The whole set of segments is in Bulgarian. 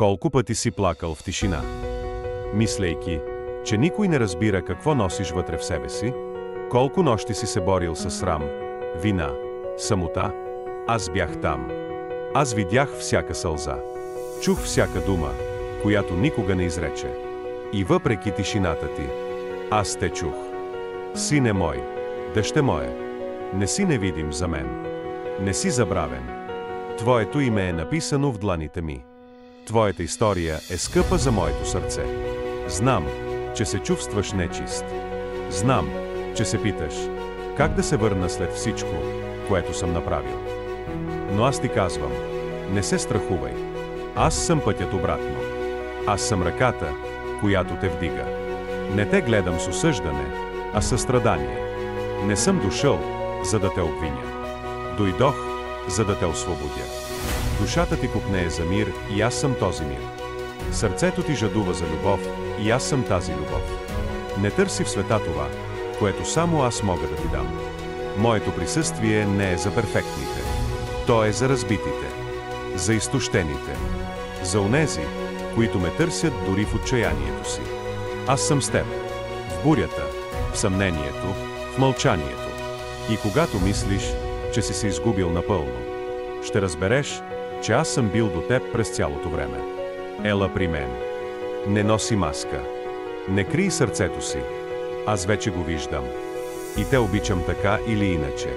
Колко пъти си плакал в тишина, мислейки, че никой не разбира какво носиш вътре в себе си? Колко нощи си се борил със срам, вина, самота? Аз бях там. Аз видях всяка сълза. Чух всяка дума, която никога не изрече. И въпреки тишината ти, аз те чух. Сине мой, дъще мое, не си невидим за мен. Не си забравен. Твоето име е написано в дланите ми. Твоята история е скъпа за моето сърце. Знам, че се чувстваш нечист. Знам, че се питаш, как да се върна след всичко, което съм направил. Но аз ти казвам, не се страхувай. Аз съм пътят обратно. Аз съм ръката, която те вдига. Не те гледам с осъждане, а със състрадание. Не съм дошъл, за да те обвиня. Дойдох, за да те освободя. Душата ти копнее за мир и аз съм този мир. Сърцето ти жадува за любов и аз съм тази любов. Не търси в света това, което само аз мога да ти дам. Моето присъствие не е за перфектните. То е за разбитите, за изтощените, за онези, които ме търсят дори в отчаянието си. Аз съм с теб, в бурята, в съмнението, в мълчанието. И когато мислиш, че си се изгубил напълно, ще разбереш, че аз съм бил до теб през цялото време. Ела при мен. Не носи маска. Не крий сърцето си. Аз вече го виждам. И те обичам така или иначе.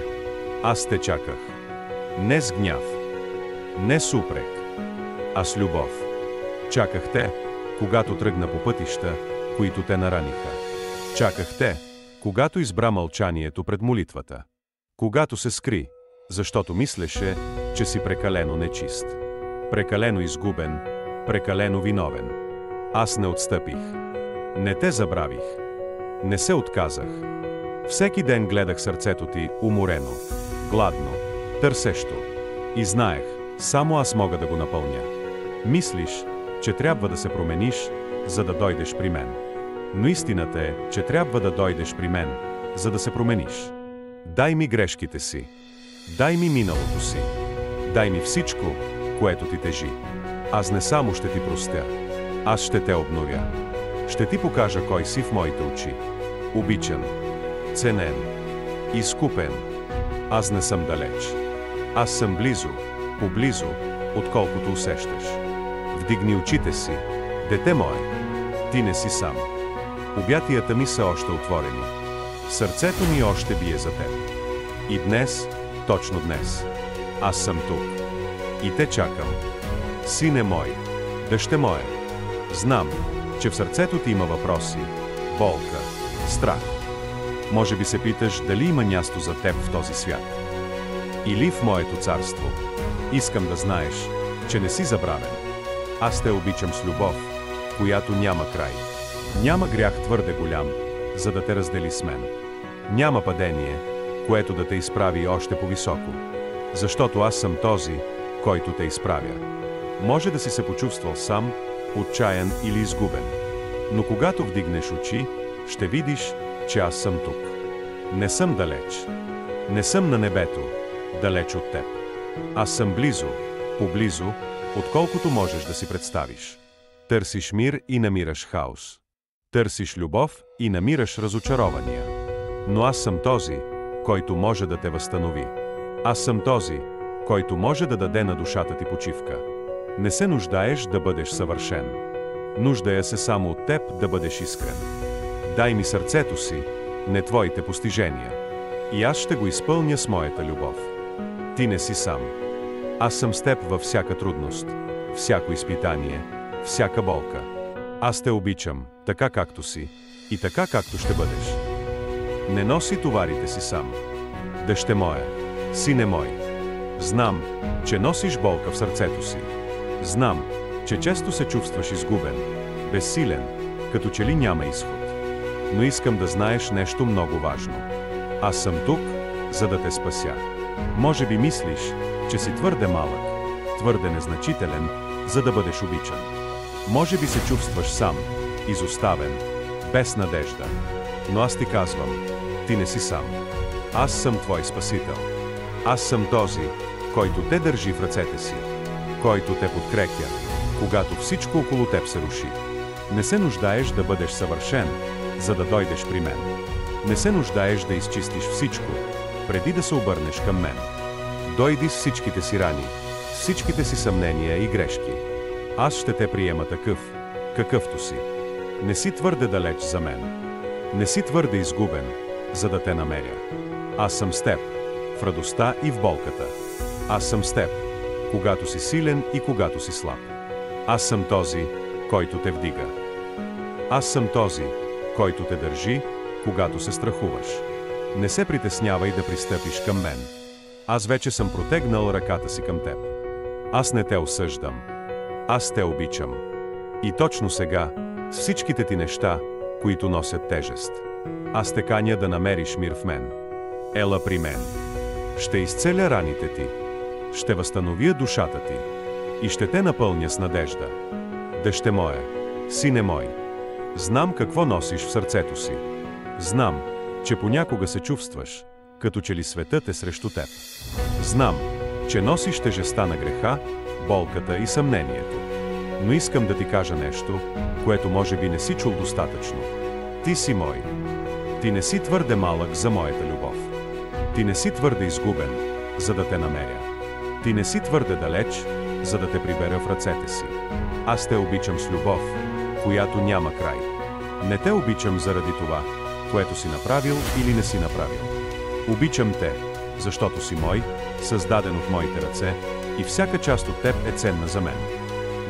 Аз те чаках. Не с гняв. Не с упрек. А с любов. Чаках те, когато тръгна по пътища, които те нараниха. Чаках те, когато избра мълчанието пред молитвата. Когато се скри, защото мислеше, че си прекалено нечист. Прекалено изгубен, прекалено виновен. Аз не отстъпих. Не те забравих. Не се отказах. Всеки ден гледах сърцето ти уморено, гладно, търсещо. И знаех, само аз мога да го напълня. Мислиш, че трябва да се промениш, за да дойдеш при мен. Но истината е, че трябва да дойдеш при мен, за да се промениш. Дай ми грешките си. Дай ми миналото си. Дай ми всичко, което ти тежи. Аз не само ще ти простя. Аз ще те обновя. Ще ти покажа кой си в моите очи. Обичан, ценен, изкупен. Аз не съм далеч. Аз съм близо, поблизо, отколкото усещаш. Вдигни очите си, дете мое. Ти не си сам. Обятията ми са още отворени. Сърцето ми още бие за теб. И днес, точно днес, аз съм тук. И те чакам. Сине мой, дъще мое, знам, че в сърцето ти има въпроси, болка, страх. Може би се питаш дали има място за теб в този свят. Или в моето царство. Искам да знаеш, че не си забравен. Аз те обичам с любов, която няма край. Няма грях твърде голям, за да те раздели с мен. Няма падение, което да те изправи още по-високо. Защото аз съм този, който те изправя. Може да си се почувствал сам, отчаян или изгубен. Но когато вдигнеш очи, ще видиш, че аз съм тук. Не съм далеч. Не съм на небето, далеч от теб. Аз съм близо, поблизо, отколкото можеш да си представиш. Търсиш мир и намираш хаос. Търсиш любов и намираш разочарования. Но аз съм този, който може да те възстанови. Аз съм този, който може да даде на душата ти почивка. Не се нуждаеш да бъдеш съвършен. Нуждая се само от теб да бъдеш искрен. Дай ми сърцето си, не твоите постижения. И аз ще го изпълня с моята любов. Ти не си сам. Аз съм с теб във всяка трудност, всяко изпитание, всяка болка. Аз те обичам, така както си, и така както ще бъдеш. Не носи товарите си сам. Дъще моя, сине мой, знам, че носиш болка в сърцето си. Знам, че често се чувстваш изгубен, безсилен, като че ли няма изход. Но искам да знаеш нещо много важно. Аз съм тук, за да те спася. Може би мислиш, че си твърде малък, твърде незначителен, за да бъдеш обичан. Може би се чувстваш сам, изоставен, без надежда. Но аз ти казвам, ти не си сам. Аз съм твой спасител. Аз съм този, който те държи в ръцете си, който те подкрепя, когато всичко около теб се руши. Не се нуждаеш да бъдеш съвършен, за да дойдеш при мен. Не се нуждаеш да изчистиш всичко, преди да се обърнеш към мен. Дойди с всичките си рани, с всичките си съмнения и грешки. Аз ще те приема такъв, какъвто си. Не си твърде далеч за мен. Не си твърде изгубен, за да те намеря. Аз съм с теб, в радостта и в болката. Аз съм с теб, когато си силен и когато си слаб. Аз съм този, който те вдига. Аз съм този, който те държи, когато се страхуваш. Не се притеснявай да пристъпиш към мен. Аз вече съм протегнал ръката си към теб. Аз не те осъждам. Аз те обичам. И точно сега, с всичките ти неща, които носят тежест, аз те каня да намериш мир в мен. Ела при мен. Ще изцеля раните ти. Ще възстановя душата ти. И ще те напълня с надежда. Дъще моя, сине мой, знам какво носиш в сърцето си. Знам, че понякога се чувстваш, като че ли светът е срещу теб. Знам, че носиш тежестта на греха, болката и съмнението. Но искам да ти кажа нещо, което може би не си чул достатъчно. Ти си мой. Ти не си твърде малък за моята любов. Ти не си твърде изгубен, за да те намеря. Ти не си твърде далеч, за да те прибера в ръцете си. Аз те обичам с любов, която няма край. Не те обичам заради това, което си направил или не си направил. Обичам те, защото си мой, създаден от моите ръце, и всяка част от теб е ценна за мен.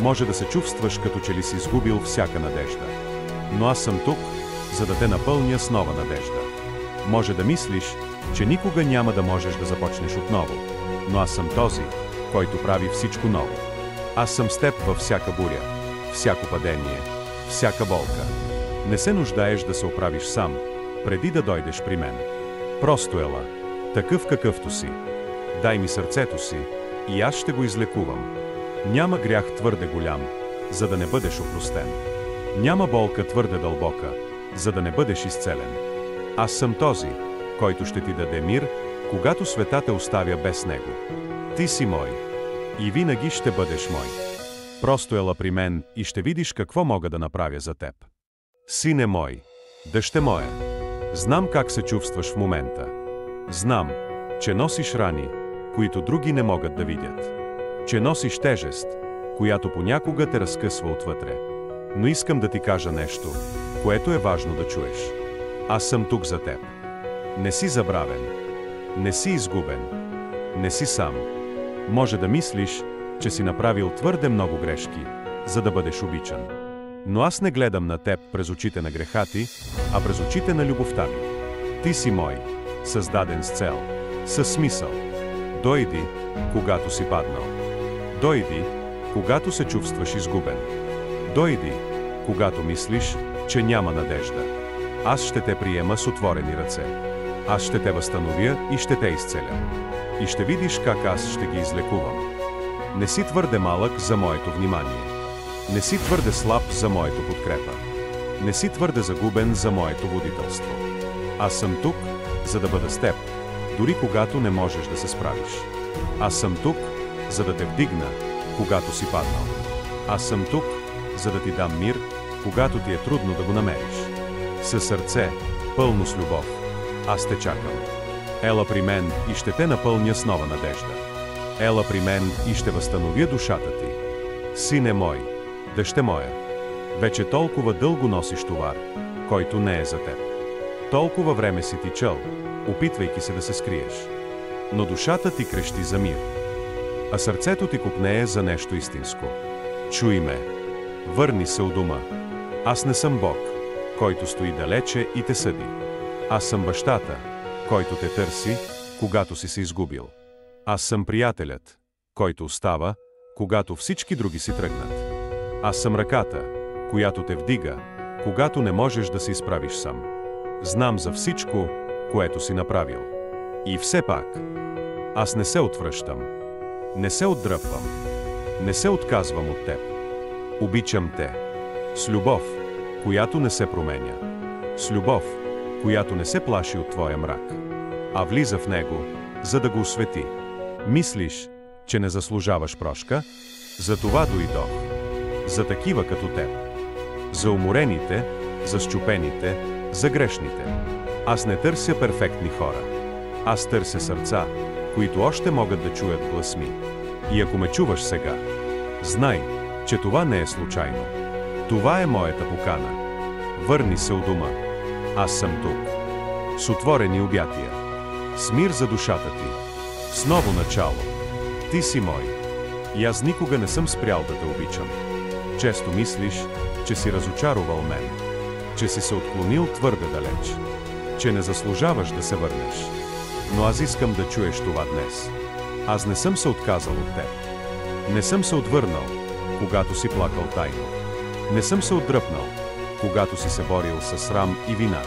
Може да се чувстваш, като че ли си изгубил всяка надежда. Но аз съм тук, за да те напълня с нова надежда. Може да мислиш, че никога няма да можеш да започнеш отново. Но аз съм този, който прави всичко ново. Аз съм с теб във всяка буря, всяко падение, всяка болка. Не се нуждаеш да се оправиш сам, преди да дойдеш при мен. Просто ела, такъв какъвто си. Дай ми сърцето си и аз ще го излекувам. Няма грях твърде голям, за да не бъдеш опростен. Няма болка твърде дълбока, за да не бъдеш изцелен. Аз съм този, който ще ти даде мир, когато света те оставя без него. Ти си мой. И винаги ще бъдеш мой. Просто ела при мен и ще видиш какво мога да направя за теб. Сине мой, дъще моя, знам как се чувстваш в момента. Знам, че носиш рани, които други не могат да видят. Че носиш тежест, която понякога те разкъсва отвътре. Но искам да ти кажа нещо, което е важно да чуеш. Аз съм тук за теб. Не си забравен. Не си изгубен. Не си сам. Може да мислиш, че си направил твърде много грешки, за да бъдеш обичан. Но аз не гледам на теб през очите на греха ти, а през очите на любовта ми. Ти си мой, създаден с цел, със смисъл. Дойди, когато си паднал. Дойди, когато се чувстваш изгубен. Дойди, когато мислиш, че няма надежда. Аз ще те приема с отворени ръце. Аз ще те възстановя и ще те изцеля. И ще видиш как аз ще ги излекувам. Не си твърде малък за моето внимание. Не си твърде слаб за моето подкрепа. Не си твърде загубен за моето водителство. Аз съм тук, за да бъда с теб, дори когато не можеш да се справиш. Аз съм тук, за да те вдигна, когато си паднал. Аз съм тук, за да ти дам мир, когато ти е трудно да го намериш. Със сърце, пълно с любов, аз те чакам. Ела при мен и ще те напълня с нова надежда. Ела при мен и ще възстановя душата ти. Сине мой, дъще моя, вече толкова дълго носиш товар, който не е за теб. Толкова време си тичал, опитвайки се да се скриеш. Но душата ти крещи за мир. А сърцето ти копнее за нещо истинско. Чуй ме. Върни се у дома. Аз не съм Бог, който стои далече и те съди. Аз съм бащата, който те търси, когато си се изгубил. Аз съм приятелят, който остава, когато всички други си тръгнат. Аз съм ръката, която те вдига, когато не можеш да се изправиш сам. Знам за всичко, което си направил. И все пак, аз не се отвръщам. Не се отдръпвам. Не се отказвам от теб. Обичам те. С любов, която не се променя. С любов, която не се плаши от твоя мрак, а влиза в него, за да го освети. Мислиш, че не заслужаваш прошка? Затова дойдох. за такива като теб. За уморените, за счупените, за грешните. Аз не търся перфектни хора. Аз търся сърца, които още могат да чуят глас ми. И ако ме чуваш сега, знай, че това не е случайно. Това е моята покана. Върни се у дома. Аз съм тук. С отворени обятия. С мир за душата ти. С ново начало. Ти си мой. И аз никога не съм спрял да те обичам. Често мислиш, че си разочаровал мен. Че си се отклонил твърде далеч. Че не заслужаваш да се върнеш. Но аз искам да чуеш това днес. Аз не съм се отказал от теб. Не съм се отвърнал, когато си плакал тайно. Не съм се отдръпнал, когато си се борил със срам и вина.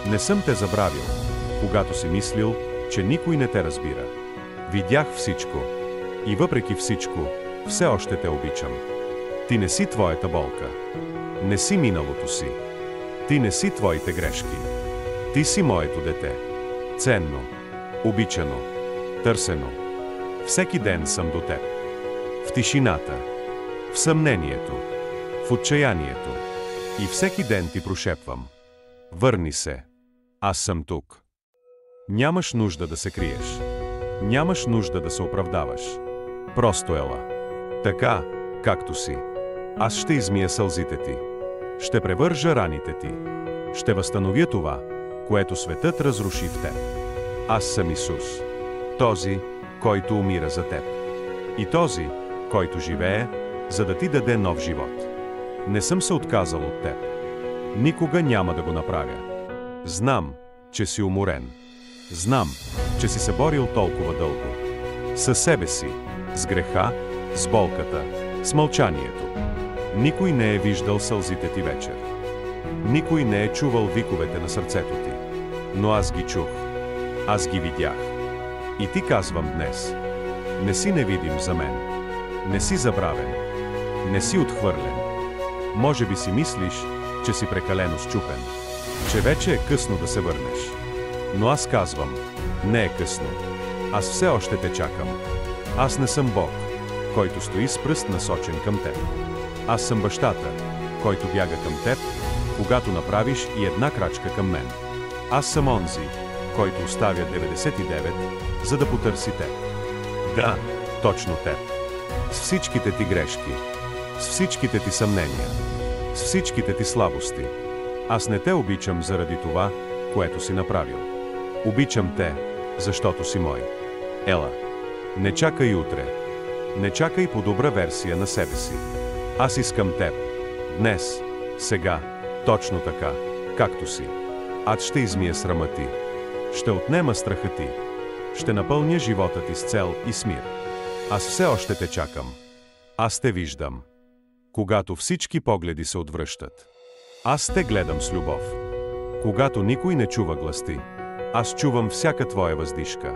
Не съм те забравил, когато си мислил, че никой не те разбира. Видях всичко. И въпреки всичко, все още те обичам. Ти не си твоята болка. Не си миналото си. Ти не си твоите грешки. Ти си моето дете. Ценно, обичано, търсено. Всеки ден съм до теб. В тишината, в съмнението, в отчаянието. И всеки ден ти прошепвам. Върни се. Аз съм тук. Нямаш нужда да се криеш. Нямаш нужда да се оправдаваш. Просто ела. Така, както си. Аз ще измия сълзите ти. Ще превържа раните ти. Ще възстановя това, което светът разруши в теб. Аз съм Исус. Този, който умира за теб. И този, който живее, за да ти даде нов живот. Не съм се отказал от теб. Никога няма да го направя. Знам, че си уморен. Знам, че си се борил толкова дълго. Със себе си, с греха, с болката, с мълчанието. Никой не е виждал сълзите ти вечер. Никой не е чувал виковете на сърцето ти. Но аз ги чух. Аз ги видях. И ти казвам днес. Не си невидим за мен. Не си забравен. Не си отхвърлен. Може би си мислиш, че си прекалено счупен. Че вече е късно да се върнеш. Но аз казвам, не е късно. Аз все още те чакам. Аз не съм Бог, който стои с пръст насочен към теб. Аз съм бащата, който бяга към теб, когато направиш и една крачка към мен. Аз съм онзи, който оставя 99, за да потърси теб. Да, точно теб. С всичките ти грешки, с всичките ти съмнения, с всичките ти слабости. Аз не те обичам заради това, което си направил. Обичам те, защото си мой. Ела, не чакай утре. Не чакай по-добра версия на себе си. Аз искам теб. Днес, сега, точно така, както си. Аз ще измия срама ти. Ще отнема страха ти. Ще напълня живота ти с цел и с мир. Аз все още те чакам. Аз те виждам. Когато всички погледи се отвръщат. Аз те гледам с любов. Когато никой не чува глас ти, аз чувам всяка твоя въздишка.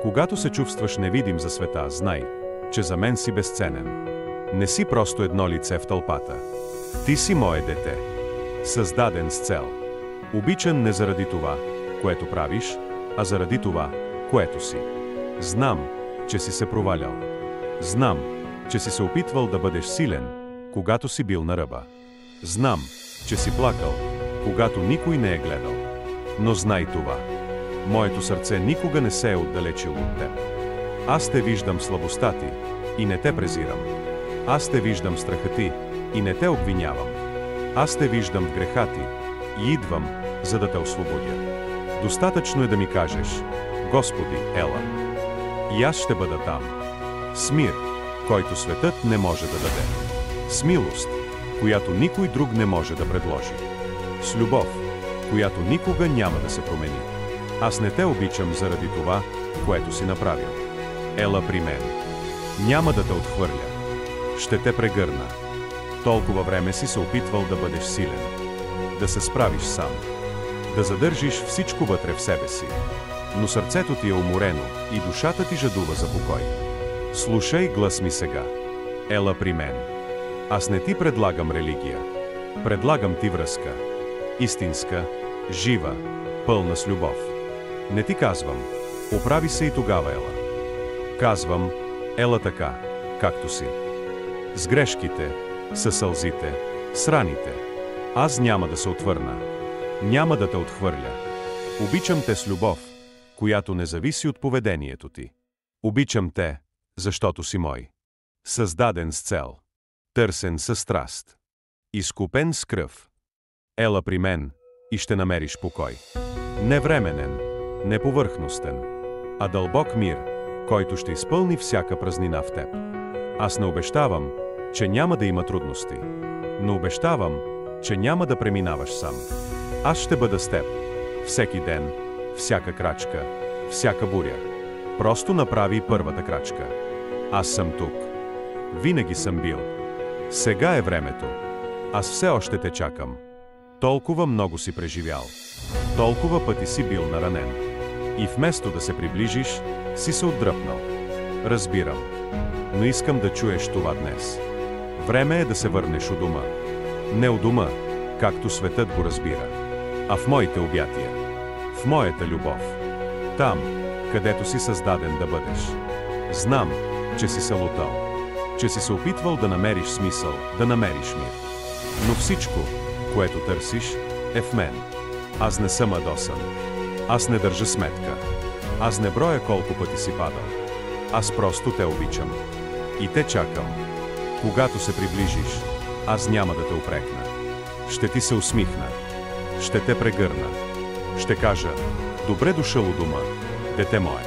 Когато се чувстваш невидим за света, знай, че за мен си безценен. Не си просто едно лице в тълпата. Ти си мое дете. Създаден с цел. Обичан не заради това, което правиш, а заради това, което си. Знам, че си се провалял. Знам, че си се опитвал да бъдеш силен, когато си бил на ръба. Знам, че си плакал, когато никой не е гледал. Но знай това. Моето сърце никога не се е отдалечило от теб. Аз те виждам слабостта ти и не те презирам. Аз те виждам страха ти и не те обвинявам. Аз те виждам в греха ти и идвам, за да те освободя. Достатъчно е да ми кажеш, Господи, ела. И аз ще бъда там. С мир, който светът не може да даде. С милост, която никой друг не може да предложи. С любов, която никога няма да се промени. Аз не те обичам заради това, което си направил. Ела при мен. Няма да те отхвърля. Ще те прегърна. Толкова време си се опитвал да бъдеш силен. Да се справиш сам. Да задържиш всичко вътре в себе си. Но сърцето ти е уморено и душата ти жадува за покой. Слушай глас ми сега. Ела при мен. Аз не ти предлагам религия. Предлагам ти връзка. Истинска, жива, пълна с любов. Не ти казвам, оправи се и тогава ела. Казвам, ела така, както си. С грешките, със сълзите, с раните. Аз няма да се отвърна. Няма да те отхвърля. Обичам те с любов, която не зависи от поведението ти. Обичам те, защото си мой. Създаден с цел. Търсен със страст. Изкупен с кръв. Ела при мен и ще намериш покой. Не временен, не повърхностен, а дълбок мир, който ще изпълни всяка празнина в теб. Аз не обещавам, че няма да има трудности, но обещавам, че няма да преминаваш сам. Аз ще бъда с теб. Всеки ден, всяка крачка, всяка буря. Просто направи първата крачка. Аз съм тук. Винаги съм бил. Сега е времето. Аз все още те чакам. Толкова много си преживял. Толкова пъти си бил наранен. И вместо да се приближиш, си се отдръпнал. Разбирам. Но искам да чуеш това днес. Време е да се върнеш у дома. Не у дома, както светът го разбира, а в моите обятия. В моята любов. Там, където си създаден да бъдеш. Знам, че си се лутал. Че си се опитвал да намериш смисъл, да намериш мир. Но всичко, което търсиш, е в мен. Аз не съм ядосан. Аз не държа сметка. Аз не броя колко пъти си падал. Аз просто те обичам. И те чакам. Когато се приближиш, аз няма да те упрекна. Ще ти се усмихна. Ще те прегърна. Ще кажа: добре дошъл у дома, дете мое.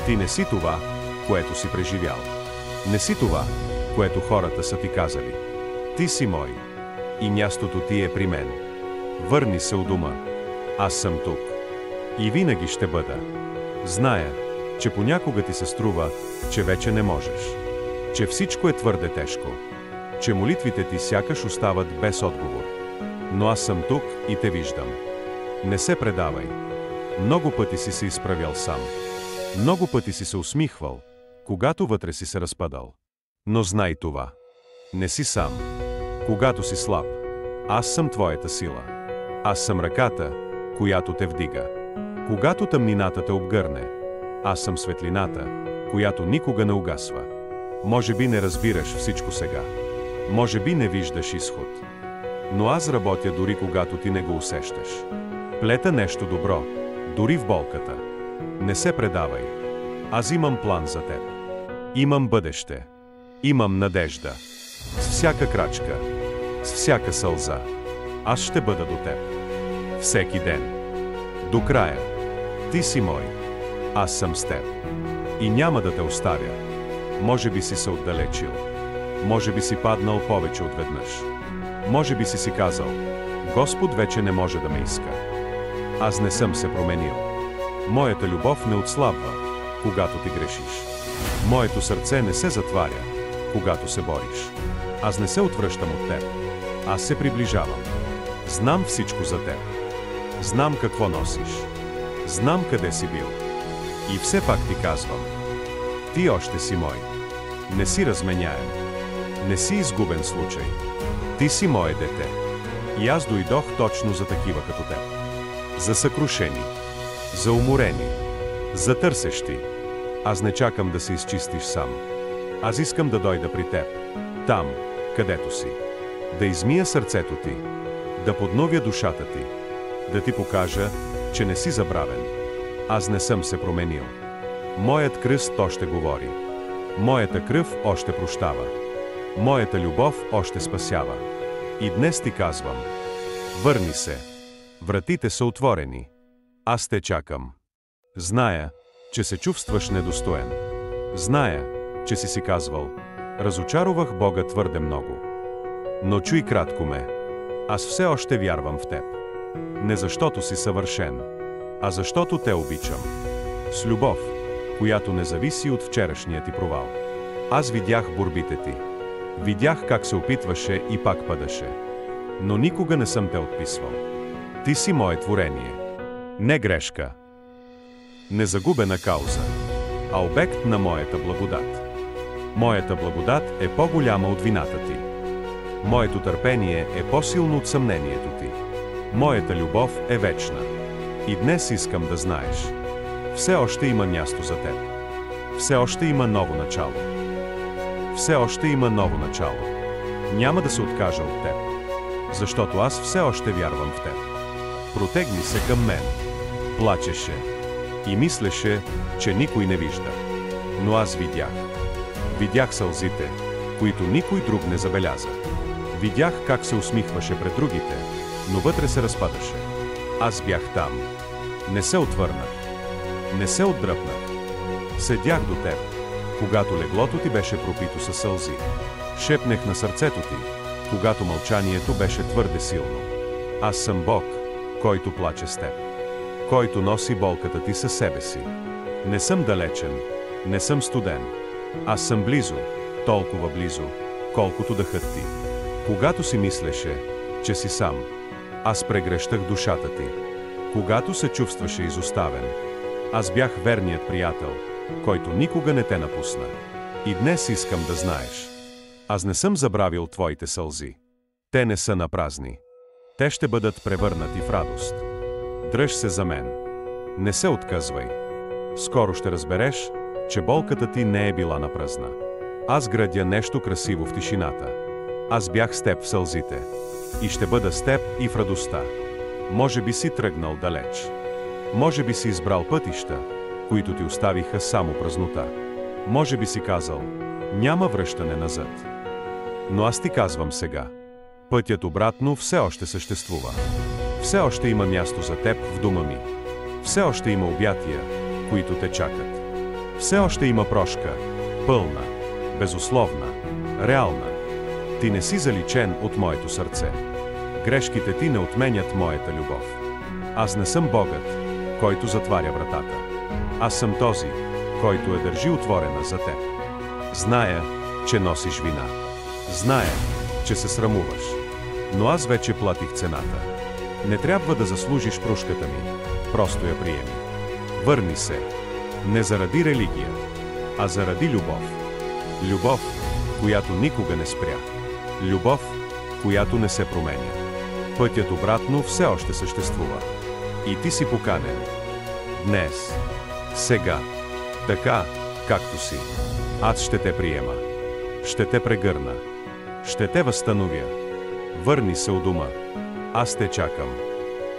Ти не си това, което си преживял. Не си това, което хората са ти казали. Ти си мой. И мястото ти е при мен. Върни се у дома. Аз съм тук. И винаги ще бъда. Зная, че понякога ти се струва, че вече не можеш. Че всичко е твърде тежко. Че молитвите ти сякаш остават без отговор. Но аз съм тук и те виждам. Не се предавай. Много пъти си се изправял сам. Много пъти си се усмихвал, когато вътре си се разпадал. Но знай това. Не си сам. Когато си слаб, аз съм твоята сила. Аз съм ръката, която те вдига. Когато тъмнината те обгърне, аз съм светлината, която никога не угасва. Може би не разбираш всичко сега. Може би не виждаш изход. Но аз работя дори когато ти не го усещаш. Плета нещо добро, дори в болката. Не се предавай. Аз имам план за теб. Имам бъдеще. Имам надежда. С всяка крачка, с всяка сълза, аз ще бъда до теб. Всеки ден. До края. Ти си мой. Аз съм с теб. И няма да те оставя. Може би си се отдалечил. Може би си паднал повече от веднъж. Може би си казал: Господ вече не може да ме иска. Аз не съм се променил. Моята любов не отслабва, когато ти грешиш. Моето сърце не се затваря, когато се бориш. Аз не се отвръщам от теб. Аз се приближавам. Знам всичко за теб. Знам какво носиш. Знам къде си бил. И все пак ти казвам: ти още си мой. Не си разменяем. Не си изгубен случай. Ти си мое дете. И аз дойдох точно за такива като теб. За съкрушени. За уморени. За търсещи. Аз не чакам да се изчистиш сам. Аз искам да дойда при теб. Там, където си. Да измия сърцето ти. Да подновя душата ти. Да ти покажа, че не си забравен. Аз не съм се променил. Моят кръст още говори. Моята кръв още прощава. Моята любов още спасява. И днес ти казвам: върни се. Вратите са отворени. Аз те чакам. Зная, че се чувстваш недостоен. Зная, че си казвал: разочаровах Бога твърде много. Но чуй кратко ме. Аз все още вярвам в теб. Не защото си съвършен, а защото те обичам. С любов, която не зависи от вчерашния ти провал. Аз видях борбите ти. Видях как се опитваше и пак падаше. Но никога не съм те отписвал. Ти си мое творение. Не грешка. Не загубена кауза, а обект на моята благодат. Моята благодат е по-голяма от вината ти. Моето търпение е по-силно от съмнението ти. Моята любов е вечна. И днес искам да знаеш: все още има място за теб. Все още има ново начало. Все още има ново начало. Няма да се откажа от теб, защото аз все още вярвам в теб. Протегни се към мен. Плачеше и мислеше, че никой не вижда. Но аз видях. Видях сълзите, които никой друг не забеляза. Видях как се усмихваше пред другите, но вътре се разпадаше. Аз бях там. Не се отвърнах. Не се отдръпнах. Седях до теб, когато леглото ти беше пропито със сълзи. Шепнех на сърцето ти, когато мълчанието беше твърде силно. Аз съм Бог, който плаче с теб, който носи болката ти със себе си. Не съм далечен, не съм студен. Аз съм близо, толкова близо, колкото дъхът ти. Когато си мислеше, че си сам, аз прегръщах душата ти. Когато се чувстваше изоставен, аз бях верният приятел, който никога не те напусна. И днес искам да знаеш. Аз не съм забравил твоите сълзи. Те не са напразни. Те ще бъдат превърнати в радост. Дръж се за мен. Не се отказвай. Скоро ще разбереш, че болката ти не е била напразна. Аз градя нещо красиво в тишината. Аз бях с теб в сълзите. И ще бъда с теб и в радостта. Може би си тръгнал далеч. Може би си избрал пътища, които ти оставиха само празнота. Може би си казал, няма връщане назад. Но аз ти казвам сега. Пътят обратно все още съществува. Все още има място за теб в дома ми. Все още има обятия, които те чакат. Все още има прошка, пълна, безусловна, реална. Ти не си заличен от моето сърце. Грешките ти не отменят моята любов. Аз не съм Богът, който затваря вратата. Аз съм този, който я държи отворена за теб. Зная, че носиш вина. Зная, че се срамуваш. Но аз вече платих цената. Не трябва да заслужиш прошката ми. Просто я приеми. Върни се. Не заради религия, а заради любов. Любов, която никога не спря. Любов, която не се променя. Пътят обратно все още съществува. И ти си поканен. Днес. Сега. Така, както си. Аз ще те приема. Ще те прегърна. Ще те възстановя. Върни се у дома. Аз те чакам.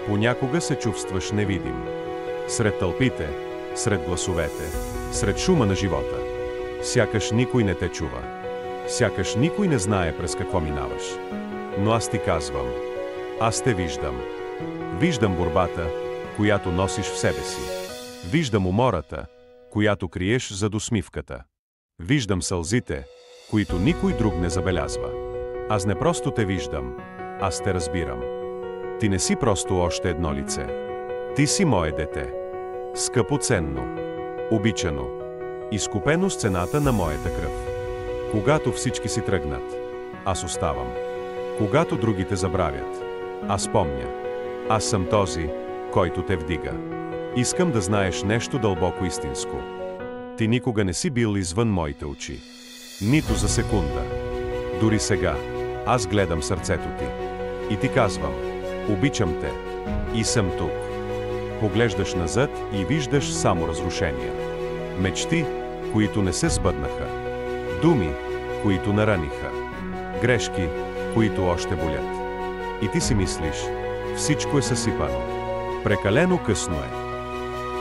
Понякога се чувстваш невидим. Сред тълпите, сред гласовете, сред шума на живота. Сякаш никой не те чува. Сякаш никой не знае през какво минаваш. Но аз ти казвам. Аз те виждам. Виждам борбата, която носиш в себе си. Виждам умората, която криеш зад усмивката. Виждам сълзите, които никой друг не забелязва. Аз не просто те виждам, аз те разбирам. Ти не си просто още едно лице. Ти си мое дете. Скъпоценно, обичано, изкупено с цената на моята кръв. Когато всички си тръгнат, аз оставам. Когато другите забравят, аз помня. Аз съм този, който те вдига. Искам да знаеш нещо дълбоко истинско. Ти никога не си бил извън моите очи. Нито за секунда. Дори сега, аз гледам сърцето ти. И ти казвам, обичам те. И съм тук. Поглеждаш назад и виждаш само разрушения. Мечти, които не се сбъднаха. Думи, които нараниха. Грешки, които още болят. И ти си мислиш, всичко е съсипано. Прекалено късно е.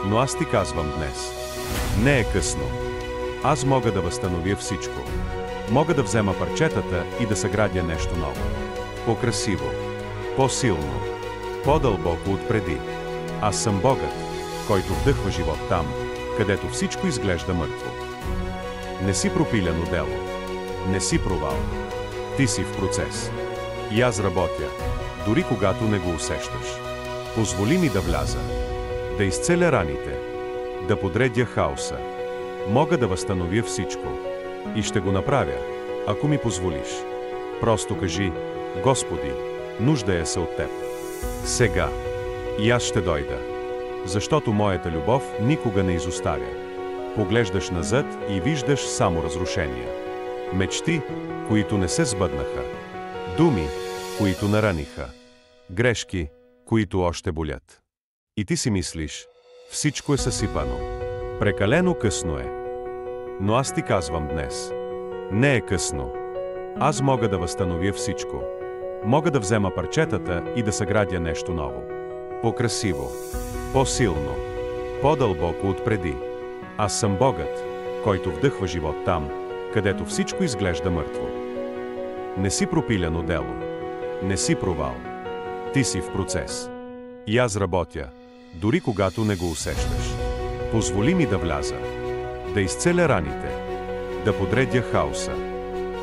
Но аз ти казвам днес. Не е късно. Аз мога да възстановя всичко. Мога да взема парчетата и да съградя нещо ново. По-красиво. По-силно. По-дълбоко отпреди. Аз съм Богът, който вдъхва живот там, където всичко изглежда мъртво. Не си пропиляно дело. Не си провал. Ти си в процес. И аз работя, дори когато не го усещаш. Позволи ми да вляза, да изцеля раните, да подредя хаоса. Мога да възстановя всичко. И ще го направя, ако ми позволиш. Просто кажи, Господи, нуждая се от Теб. Сега. И аз ще дойда. Защото моята любов никога не изоставя. Поглеждаш назад и виждаш само разрушения. Мечти, които не се сбъднаха. Думи, които нараниха. Грешки, които още болят. И ти си мислиш, всичко е съсипано. Прекалено късно е. Но аз ти казвам днес. Не е късно. Аз мога да възстановя всичко. Мога да взема парчетата и да съградя нещо ново. По-красиво, по-силно, по-дълбоко отпреди. Аз съм Богът, който вдъхва живот там, където всичко изглежда мъртво. Не си пропиляно дело. Не си провал. Ти си в процес. И аз работя, дори когато не го усещаш. Позволи ми да вляза, да изцеля раните, да подредя хаоса.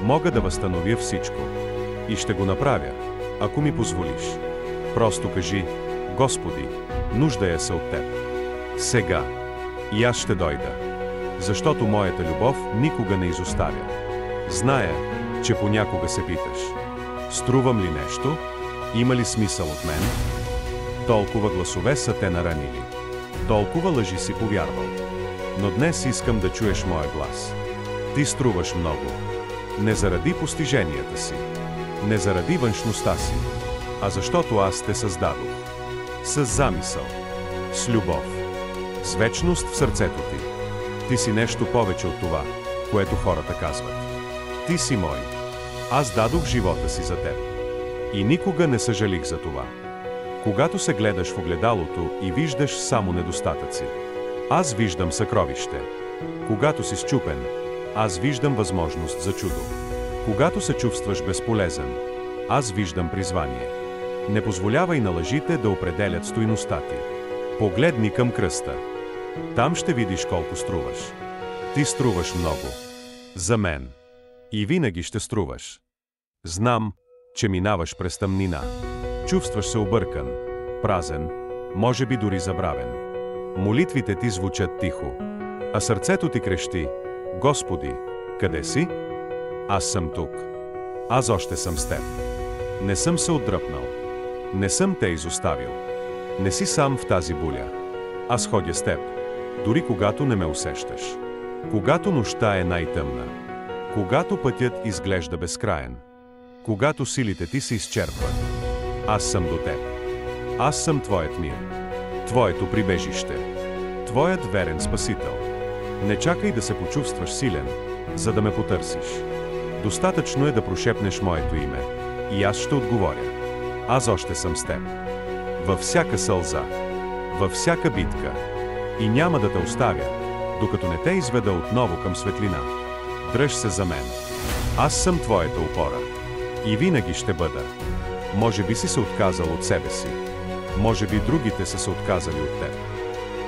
Мога да възстановя всичко. И ще го направя, ако ми позволиш. Просто кажи: Господи, нуждая се от Теб. Сега. И аз ще дойда. Защото моята любов никога не изоставя. Зная, че понякога се питаш: струвам ли нещо? Има ли смисъл от мен? Толкова гласове са те наранили. Толкова лъжи си повярвал. Но днес искам да чуеш моя глас. Ти струваш много. Не заради постиженията си. Не заради външността си. А защото аз те създадох. С замисъл. С любов. С вечност в сърцето ти. Ти си нещо повече от това, което хората казват. Ти си мой. Аз дадох живота си за теб. И никога не съжалих за това. Когато се гледаш в огледалото и виждаш само недостатъци, аз виждам съкровище. Когато си счупен, аз виждам възможност за чудо. Когато се чувстваш безполезен, аз виждам призвание. Не позволявай на лъжите да определят стойността ти. Погледни към кръста. Там ще видиш колко струваш. Ти струваш много. За мен. И винаги ще струваш. Знам, че минаваш през тъмнина. Чувстваш се объркан, празен, може би дори забравен. Молитвите ти звучат тихо, а сърцето ти крещи: Господи, къде си? Аз съм тук. Аз още съм с теб. Не съм се отдръпнал. Не съм те изоставил. Не си сам в тази буля. Аз ходя с теб, дори когато не ме усещаш. Когато нощта е най-тъмна. Когато пътят изглежда безкраен. Когато силите ти се изчерпват. Аз съм до теб. Аз съм твоят мир. Твоето прибежище. Твоят верен спасител. Не чакай да се почувстваш силен, за да ме потърсиш. Достатъчно е да прошепнеш моето име. И аз ще отговоря. Аз още съм с теб. Във всяка сълза. Във всяка битка. И няма да те оставя, докато не те изведа отново към светлина. Дръж се за мен. Аз съм твоята опора. И винаги ще бъда. Може би си се отказал от себе си. Може би другите са се отказали от теб.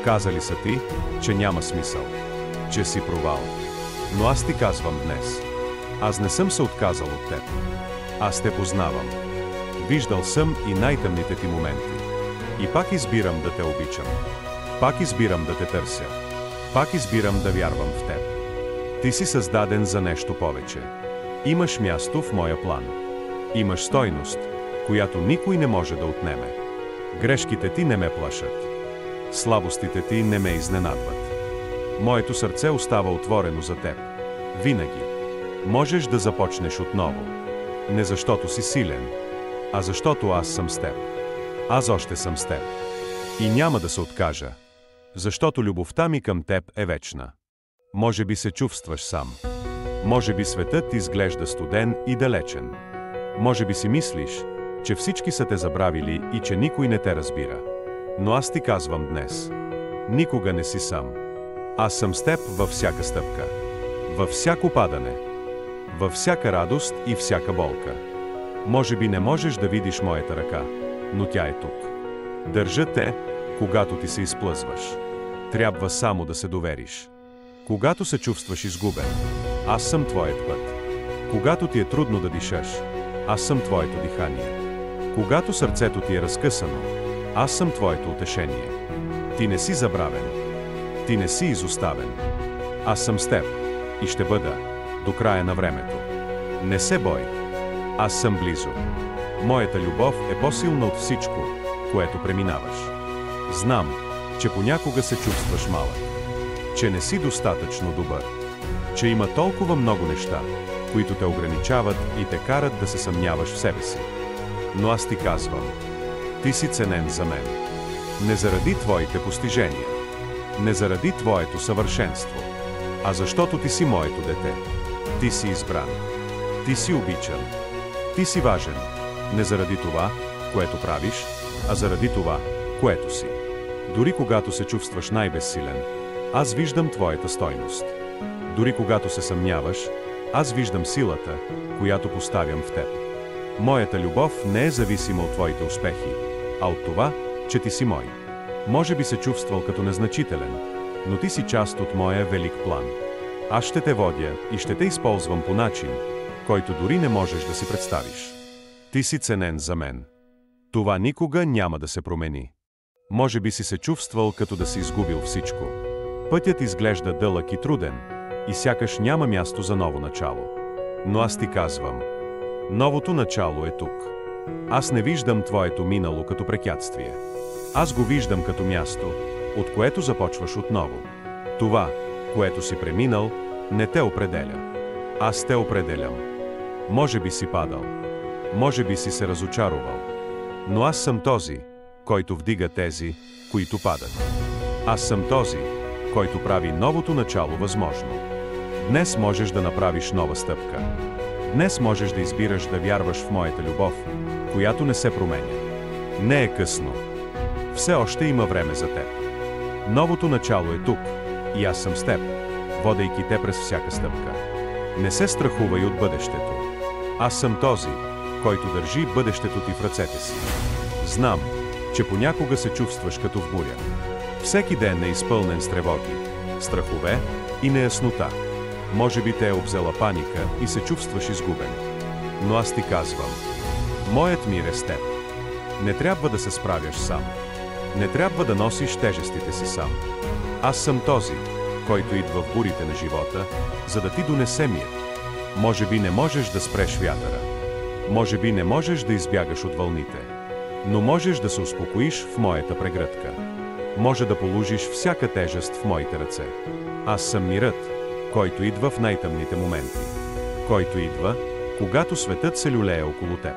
Казали са ти, че няма смисъл. Че си провал. Но аз ти казвам днес. Аз не съм се отказал от теб. Аз те познавам. Виждал съм и най-тъмните ти моменти. И пак избирам да те обичам. Пак избирам да те търся. Пак избирам да вярвам в теб. Ти си създаден за нещо повече. Имаш място в моя план. Имаш стойност, която никой не може да отнеме. Грешките ти не ме плашат. Слабостите ти не ме изненадват. Моето сърце остава отворено за теб. Винаги. Можеш да започнеш отново. Не защото си силен, а защото аз съм с теб. Аз още съм с теб. И няма да се откажа. Защото любовта ми към теб е вечна. Може би се чувстваш сам. Може би светът изглежда студен и далечен. Може би си мислиш, че всички са те забравили и че никой не те разбира. Но аз ти казвам днес. Никога не си сам. Аз съм с теб във всяка стъпка. Във всяко падане. Във всяка радост и всяка болка. Може би не можеш да видиш моята ръка, но тя е тук. Държа те, когато ти се изплъзваш. Трябва само да се довериш. Когато се чувстваш изгубен, аз съм твоят път. Когато ти е трудно да дишаш, аз съм твоето дихание. Когато сърцето ти е разкъсано, аз съм твоето утешение. Ти не си забравен. Ти не си изоставен. Аз съм с теб и ще бъда до края на времето. Не се бой. Аз съм близо. Моята любов е по-силна от всичко, което преминаваш. Знам, че понякога се чувстваш малък. Че не си достатъчно добър. Че има толкова много неща, които те ограничават и те карат да се съмняваш в себе си. Но аз ти казвам, ти си ценен за мен. Не заради твоите постижения. Не заради твоето съвършенство. А защото ти си моето дете. Ти си избран. Ти си обичан. Ти си важен. Не заради това, което правиш, а заради това, което си. Дори когато се чувстваш най-безсилен, аз виждам твоята стойност. Дори когато се съмняваш, аз виждам силата, която поставям в теб. Моята любов не е зависима от твоите успехи, а от това, че ти си мой. Може би се чувствал като незначителен, но ти си част от моя велик план. Аз ще те водя и ще те използвам по начин, който дори не можеш да си представиш. Ти си ценен за мен. Това никога няма да се промени. Може би си се чувствал като да си изгубил всичко. Пътят изглежда дълъг и труден, и сякаш няма място за ново начало. Но аз ти казвам, новото начало е тук. Аз не виждам твоето минало като препятствие. Аз го виждам като място, от което започваш отново. Това, което си преминал, не те определя. Аз те определям. Може би си падал. Може би си се разочаровал. Но аз съм този, който вдига тези, които падат. Аз съм този, който прави новото начало възможно. Днес можеш да направиш нова стъпка. Днес можеш да избираш да вярваш в моята любов, която не се променя. Не е късно. Все още има време за теб. Новото начало е тук и аз съм с теб, водейки те през всяка стъпка. Не се страхувай от бъдещето. Аз съм този, който държи бъдещето ти в ръцете си. Знам, че понякога се чувстваш като в буря. Всеки ден е изпълнен с тревоги, страхове и неяснота. Може би те е обзела паника и се чувстваш изгубен. Но аз ти казвам, моят мир е с теб. Не трябва да се справяш сам. Не трябва да носиш тежестите си сам. Аз съм този, който идва в бурите на живота, за да ти донесе мир. Може би не можеш да спреш вятъра. Може би не можеш да избягаш от вълните. Но можеш да се успокоиш в моята прегръдка. Може да положиш всяка тежест в моите ръце. Аз съм мирът, който идва в най-тъмните моменти. Който идва, когато светът се люлее около теб.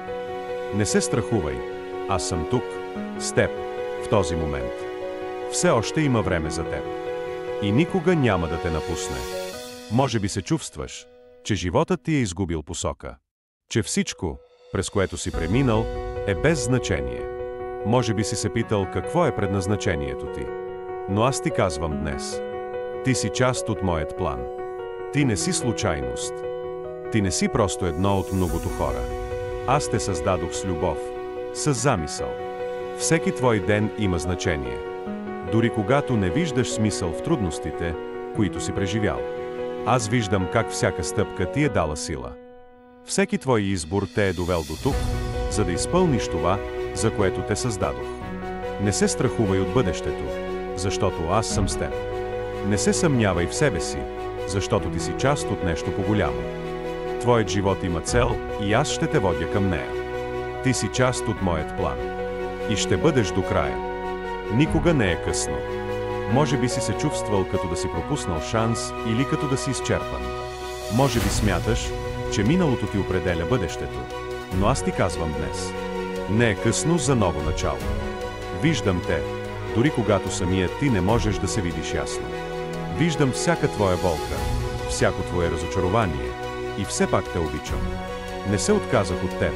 Не се страхувай, аз съм тук, с теб, в този момент. Все още има време за теб. И никога няма да те напусне. Може би се чувстваш, че животът ти е изгубил посока. Че всичко, през което си преминал, е без значение. Може би си се питал какво е предназначението ти. Но аз ти казвам днес. Ти си част от моят план. Ти не си случайност. Ти не си просто едно от многото хора. Аз те създадох с любов, с замисъл. Всеки твой ден има значение. Дори когато не виждаш смисъл в трудностите, които си преживял. Аз виждам как всяка стъпка ти е дала сила. Всеки твой избор те е довел до тук, за да изпълниш това, за което те създадох. Не се страхувай от бъдещето, защото аз съм с теб. Не се съмнявай в себе си, защото ти си част от нещо по-голямо. Твоят живот има цел и аз ще те водя към нея. Ти си част от моят план. И ще бъдеш до края. Никога не е късно. Може би си се чувствал като да си пропуснал шанс или като да си изчерпан. Може би смяташ, че миналото ти определя бъдещето, но аз ти казвам днес. Не е късно за ново начало. Виждам те, дори когато самият ти не можеш да се видиш ясно. Виждам всяка твоя болка, всяко твое разочарование и все пак те обичам. Не се отказах от теб,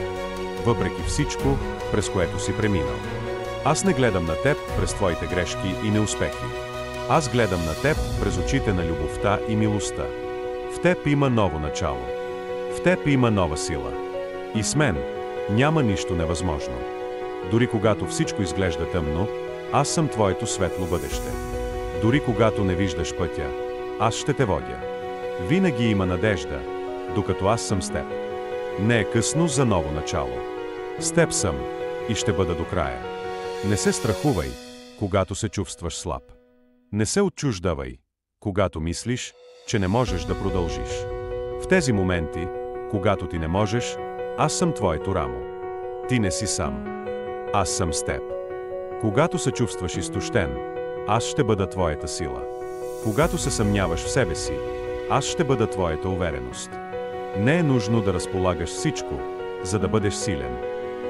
въпреки всичко, през което си преминал. Аз не гледам на теб през твоите грешки и неуспехи. Аз гледам на теб през очите на любовта и милостта. В теб има ново начало. В теб има нова сила. И с мен няма нищо невъзможно. Дори когато всичко изглежда тъмно, аз съм твоето светло бъдеще. Дори когато не виждаш пътя, аз ще те водя. Винаги има надежда, докато аз съм с теб. Не е късно за ново начало. С теб съм и ще бъда до края. Не се страхувай, когато се чувстваш слаб. Не се отчуждавай, когато мислиш, че не можеш да продължиш. В тези моменти, когато ти не можеш, аз съм твоето рамо. Ти не си сам. Аз съм с теб. Когато се чувстваш изтощен, аз ще бъда твоята сила. Когато се съмняваш в себе си, аз ще бъда твоята увереност. Не е нужно да разполагаш всичко, за да бъдеш силен.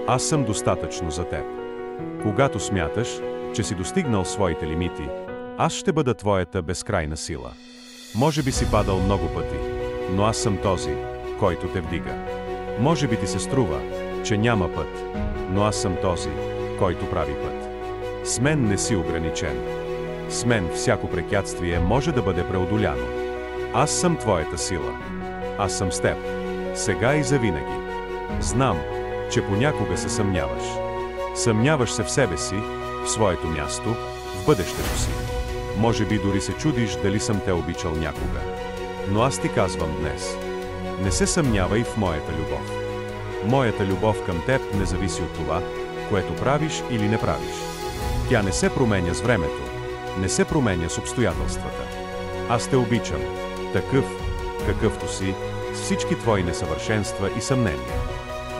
Аз съм достатъчно за теб. Когато смяташ, че си достигнал своите лимити, аз ще бъда твоята безкрайна сила. Може би си падал много пъти, но аз съм този, който те вдига. Може би ти се струва, че няма път, но аз съм този, който прави път. С мен не си ограничен. С мен всяко препятствие може да бъде преодоляно. Аз съм твоята сила. Аз съм с теб. Сега и завинаги. Знам, че понякога се съмняваш. Съмняваш се в себе си, в своето място, в бъдещето си. Може би дори се чудиш дали съм те обичал някога. Но аз ти казвам днес. Не се съмнявай в моята любов. Моята любов към теб не зависи от това, което правиш или не правиш. Тя не се променя с времето, не се променя с обстоятелствата. Аз те обичам, такъв, какъвто си, с всички твои несъвършенства и съмнения.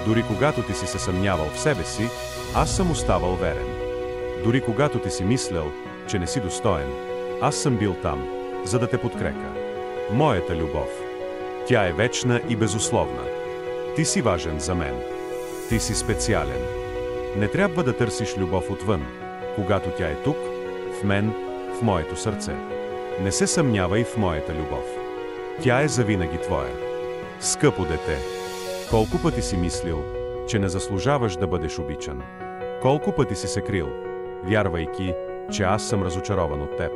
Дори когато ти си се съмнявал в себе си, аз съм оставал верен. Дори когато ти си мислял, че не си достоен, аз съм бил там, за да те подкрепя. Моята любов. Тя е вечна и безусловна. Ти си важен за мен. Ти си специален. Не трябва да търсиш любов отвън, когато тя е тук, в мен, в моето сърце. Не се съмнявай в моята любов. Тя е завинаги твоя. Скъпо дете, колко пъти си мислил, че не заслужаваш да бъдеш обичан? Колко пъти си се крил, вярвайки, че аз съм разочарован от теб?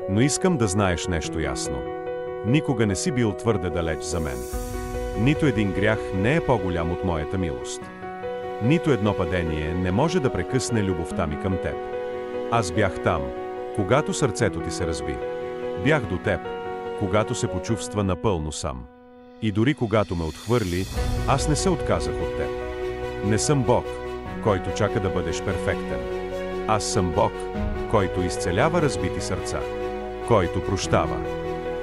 Но искам да знаеш нещо ясно. Никога не си бил твърде далеч за мен. Нито един грях не е по-голям от моята милост. Нито едно падение не може да прекъсне любовта ми към теб. Аз бях там, когато сърцето ти се разби. Бях до теб, когато се почувства напълно сам. И дори когато ме отхвърли, аз не се отказах от теб. Не съм Бог, който чака да бъдеш перфектен. Аз съм Бог, който изцелява разбити сърца, който прощава,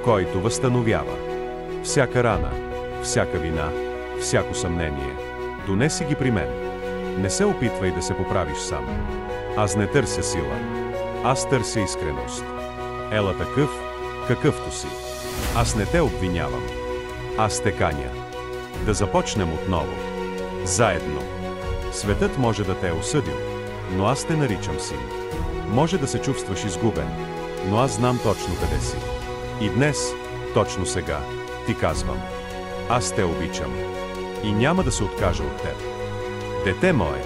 който възстановява. Всяка рана, всяка вина, всяко съмнение, донеси ги при мен. Не се опитвай да се поправиш сам. Аз не търся сила. Аз търся искреност. Ела такъв, какъвто си. Аз не те обвинявам. Аз те каня. Да започнем отново. Заедно. Светът може да те е осъдил, но аз те наричам син. Може да се чувстваш изгубен, но аз знам точно къде си. И днес, точно сега, ти казвам. Аз те обичам. И няма да се откажа от теб. Дете мое,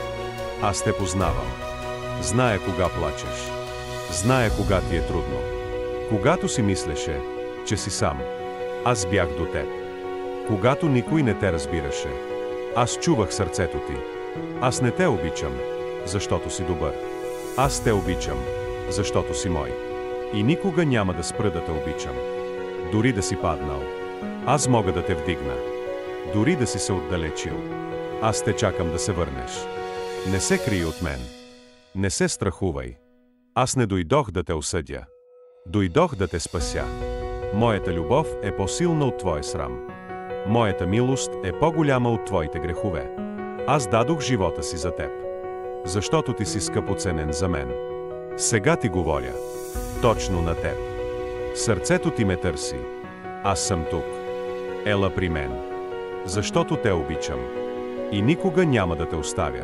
аз те познавам. Зная кога плачеш. Зная кога ти е трудно. Когато си мислеше, че си сам, аз бях до теб. Когато никой не те разбираше, аз чувах сърцето ти. Аз не те обичам, защото си добър. Аз те обичам, защото си мой. И никога няма да спра да те обичам. Дори да си паднал, аз мога да те вдигна. Дори да си се отдалечил, аз те чакам да се върнеш. Не се крий от мен. Не се страхувай. Аз не дойдох да те осъдя. Дойдох да те спася. Моята любов е по-силна от твоя срам. Моята милост е по-голяма от твоите грехове. Аз дадох живота си за теб, защото ти си скъпоценен за мен. Сега ти говоря. Точно на теб. Сърцето ти ме търси. Аз съм тук. Ела при мен. Защото те обичам. И никога няма да те оставя.